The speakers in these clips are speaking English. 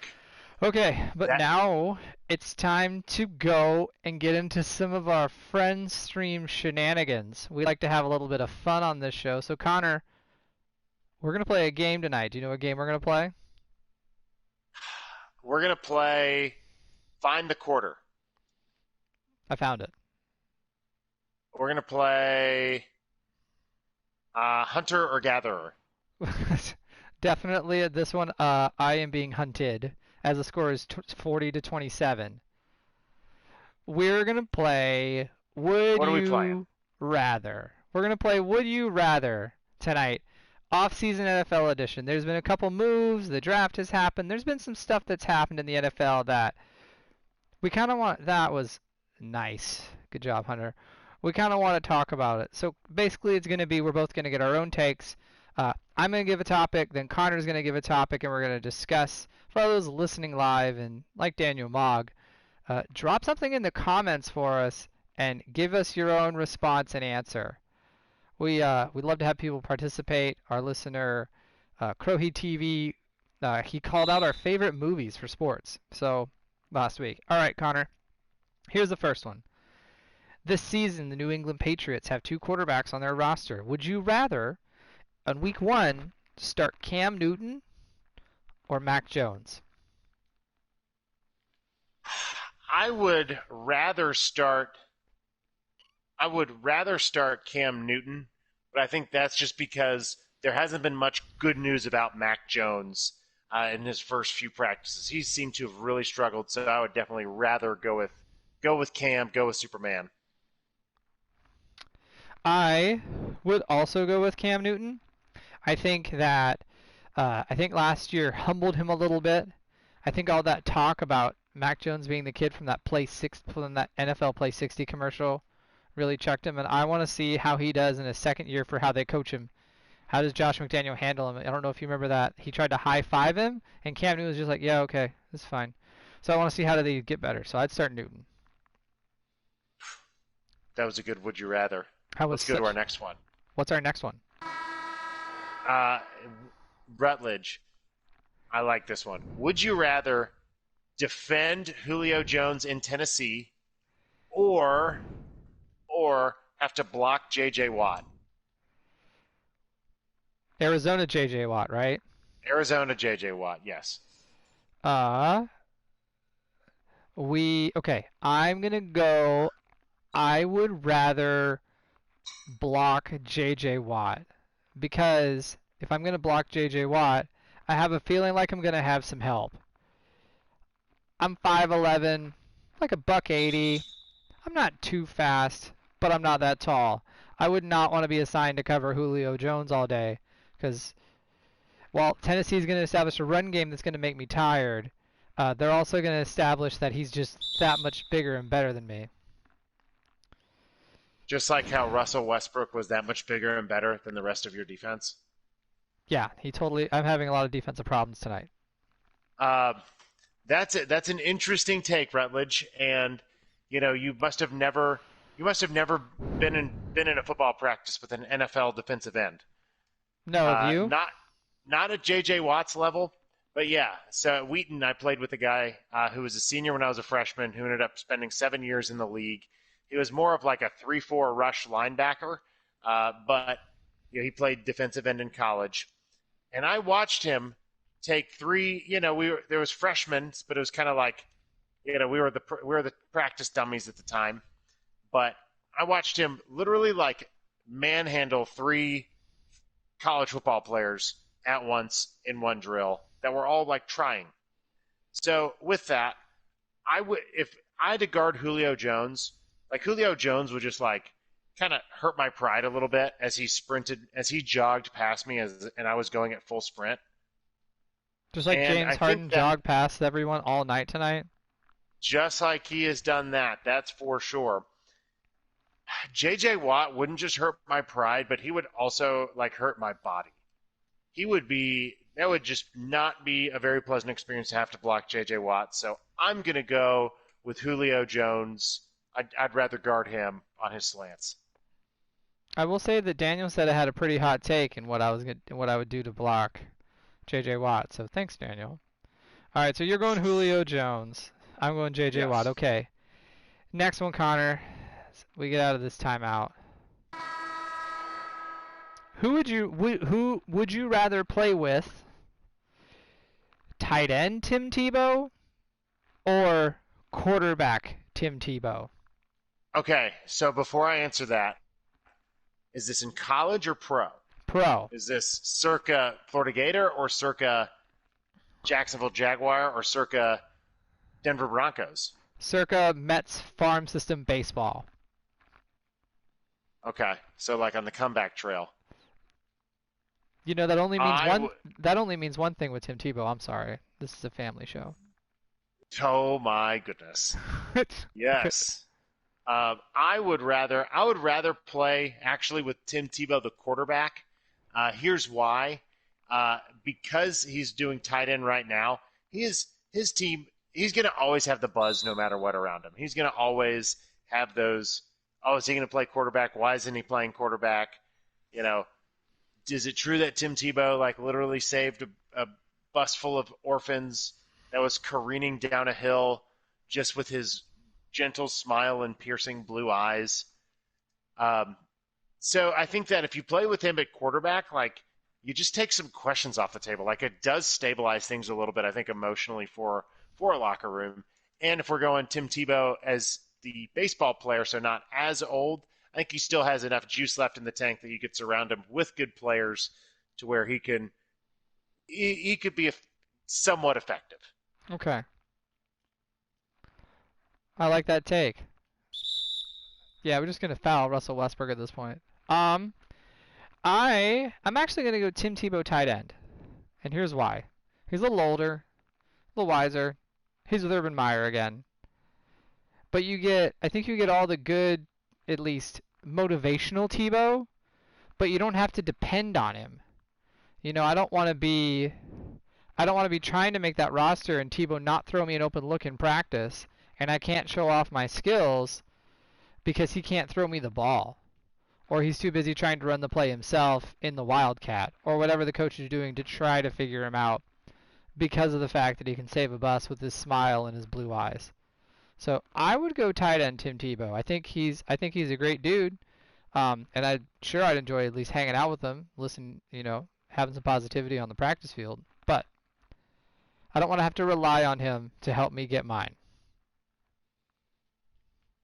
week. Okay, but That now it's time to go and get into some of our friend stream shenanigans. We like to have a little bit of fun on this show. So, Connor, we're going to play a game tonight. Do you know what game we're going to play? we're gonna play Find the Quarter. I found it. We're gonna play Hunter or Gatherer. Definitely at this one, I am being hunted as the score is 40 to 27. We're going to play Would What are we playing? You Rather. We're going to play Would You Rather tonight. Off-season NFL edition. There's been a couple moves. The draft has happened. There's been some stuff that's happened in the NFL that we kind of want. That was nice. Good job, Hunter. We kind of want to talk about it. So basically, it's going to be we're both going to get our own takes. I'm going to give a topic, then Connor's going to give a topic, and we're going to discuss. For all those listening live and like Daniel Mogg, drop something in the comments for us and give us your own response and answer. We'd love to have people participate. Our listener, Crowheat TV, he called out our favorite movies for sports. So last week. All right, Connor. Here's the first one. This season, the New England Patriots have two quarterbacks on their roster. Would you rather, on week one, start Cam Newton or Mac Jones? I would rather start. I would rather start Cam Newton, but I think that's just because there hasn't been much good news about Mac Jones in his first few practices. He seemed to have really struggled, so I would definitely rather go with Cam, go with Superman. I would also go with Cam Newton. I think that I think last year humbled him a little bit. I think all that talk about Mac Jones being the kid from that NFL Play 60 commercial really chucked him, and I want to see how he does in his second year for how they coach him. How does Josh McDaniel handle him? I don't know if you remember that. He tried to high five him, and Cam Newton was just like, "Yeah, okay, that's fine." So I want to see how do they get better. So I'd start Newton. That was a good would you rather. How was Let's go to our such? next one. What's our next one? Uh, Rutledge. I like this one. Would you rather defend Julio Jones in Tennessee or have to block J.J. Watt? Arizona J.J. Watt, right? Arizona J.J. Watt, yes. Uh, okay. I'm gonna go. I would rather block J.J. Watt because if I'm gonna block J.J. Watt, I have a feeling like I'm gonna have some help. I'm 5'11", like a buck 80. I'm not too fast, but I'm not that tall. I would not want to be assigned to cover Julio Jones all day because while Tennessee's going to establish a run game that's going to make me tired, they're also going to establish that he's just that much bigger and better than me. Just like how Russell Westbrook was that much bigger and better than the rest of your defense. Yeah, he totally. I'm having a lot of defensive problems tonight. Uh, that's it. That's an interesting take, Rutledge. And you must have never been in a football practice with an NFL defensive end. No, have you? Not at J.J. Watt's level, but yeah. So at Wheaton, I played with a guy who was a senior when I was a freshman, who ended up spending 7 years in the league. He was more of like a 3-4 rush linebacker, but he played defensive end in college. And I watched him take three. There was freshmen, but it was kind of like, we were the practice dummies at the time. But I watched him literally like manhandle three college football players at once in one drill that were all like trying. So with that, I would if I had to guard Julio Jones, like Julio Jones would just like kind of hurt my pride a little bit as he jogged past me and I was going at full sprint. Just like And James I think Harden that jogged past everyone all night tonight. just like he has done that, that's for sure. JJ Watt wouldn't just hurt my pride, but he would also like hurt my body. That would just not be a very pleasant experience to have to block JJ Watt. So I'm going to go with Julio Jones. I'd rather guard him on his slants. I will say that Daniel said I had a pretty hot take in what I would do to block J.J. Watt. So thanks, Daniel. All right, so you're going Julio Jones. I'm going J.J. Watt. Yes. Okay. Next one, Connor. We get out of this timeout. Who would you rather play with? Tight end Tim Tebow or quarterback Tim Tebow? Okay, so before I answer that, is this in college or pro? Pro. Is this circa Florida Gator or circa Jacksonville Jaguar or circa Denver Broncos? Circa Mets farm system baseball. Okay, so like on the comeback trail. You know that only means I one would. that only means one thing with Tim Tebow. I'm sorry. This is a family show. Oh my goodness. Yes. I would rather play actually with Tim Tebow, the quarterback. Here's why. Because he's doing tight end right now, his team. He's going to always have the buzz no matter what around him. He's going to always have those. Oh, is he going to play quarterback? Why isn't he playing quarterback? You know, is it true that Tim Tebow like literally saved a bus full of orphans that was careening down a hill just with his gentle smile and piercing blue eyes? Um, so I think that if you play with him at quarterback, like you just take some questions off the table. Like it does stabilize things a little bit, I think, emotionally for a locker room. And if we're going Tim Tebow as the baseball player, so not as old, I think he still has enough juice left in the tank that you could surround him with good players to where he could be somewhat effective. Okay. I like that take. Yeah, we're just gonna foul Russell Westbrook at this point. Um, I'm actually gonna go Tim Tebow tight end, and here's why. He's a little older, a little wiser. He's with Urban Meyer again, but I think you get all the good, at least motivational Tebow, but you don't have to depend on him. You know, I don't want to be trying to make that roster and Tebow not throw me an open look in practice, and I can't show off my skills because he can't throw me the ball. Or he's too busy trying to run the play himself in the Wildcat, or whatever the coach is doing to try to figure him out because of the fact that he can save a bus with his smile and his blue eyes. So I would go tight end Tim Tebow. I think he's a great dude. And I'd enjoy at least hanging out with him, listen, having some positivity on the practice field. But I don't want to have to rely on him to help me get mine.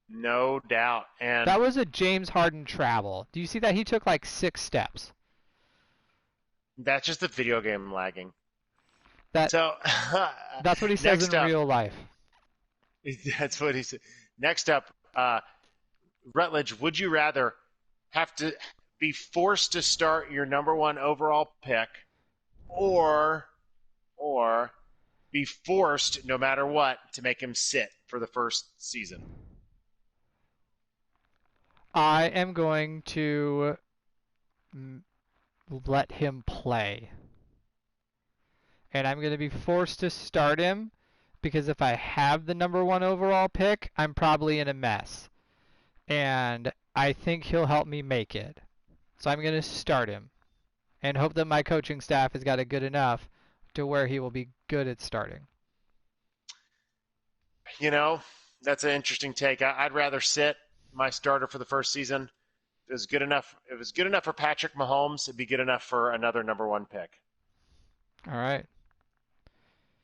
No doubt. And That was a James Harden travel. Do you see that? He took like 6 steps. that's just the video game lagging. That So that's what he says next in up, real life. that's what he said. Next up, Rutledge, would you rather have to be forced to start your number one overall pick or be forced, no matter what, to make him sit for the first season? I am going to let him play. And I'm going to be forced to start him because if I have the number one overall pick, I'm probably in a mess. And I think he'll help me make it. So I'm going to start him and hope that my coaching staff has got it good enough to where he will be good at starting. You know, that's an interesting take. I'd rather sit my starter for the first season. If it was good enough, if it was good enough for Patrick Mahomes, it'd be good enough for another number one pick. All right.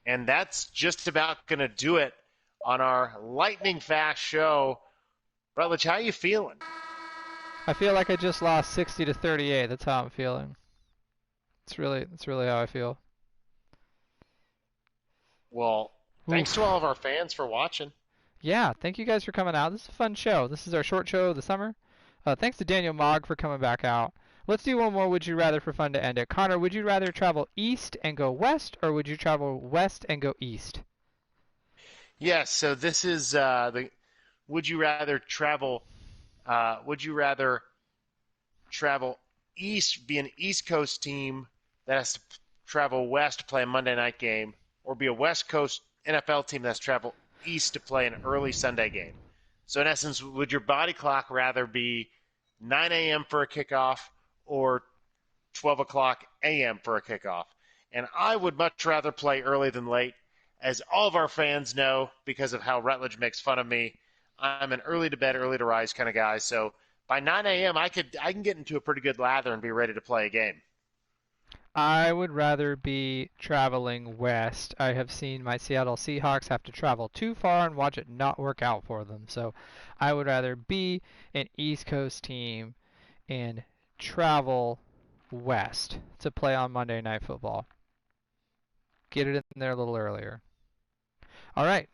And that's just about going to do it on our lightning fast show. Rutledge, how you feeling? I feel like I just lost 60 to 38. That's how I'm feeling. It's really how I feel. Well, thanks to Oof. all of our fans for watching. Yeah, thank you guys for coming out. This is a fun show. This is our short show of the summer. Thanks to Daniel Mogg for coming back out. Let's do one more Would You Rather for fun to end it. Connor, would you rather travel east and go west, or would you travel west and go east? Yes, so this is the would you rather travel would you rather travel east, be an East Coast team that has to travel west to play a Monday night game, or be a West Coast NFL team that's travel east to play an early Sunday game? So in essence, would your body clock rather be 9 a.m. for a kickoff or 12 o'clock a.m. for a kickoff? And I would much rather play early than late. as all of our fans know, because of how Rutledge makes fun of me, I'm an early to bed, early to rise kind of guy. So by 9 a.m., I can get into a pretty good lather and be ready to play a game. I would rather be traveling west. I have seen my Seattle Seahawks have to travel too far and watch it not work out for them. So I would rather be an East Coast team and travel west to play on Monday Night Football. Get it in there a little earlier. All right.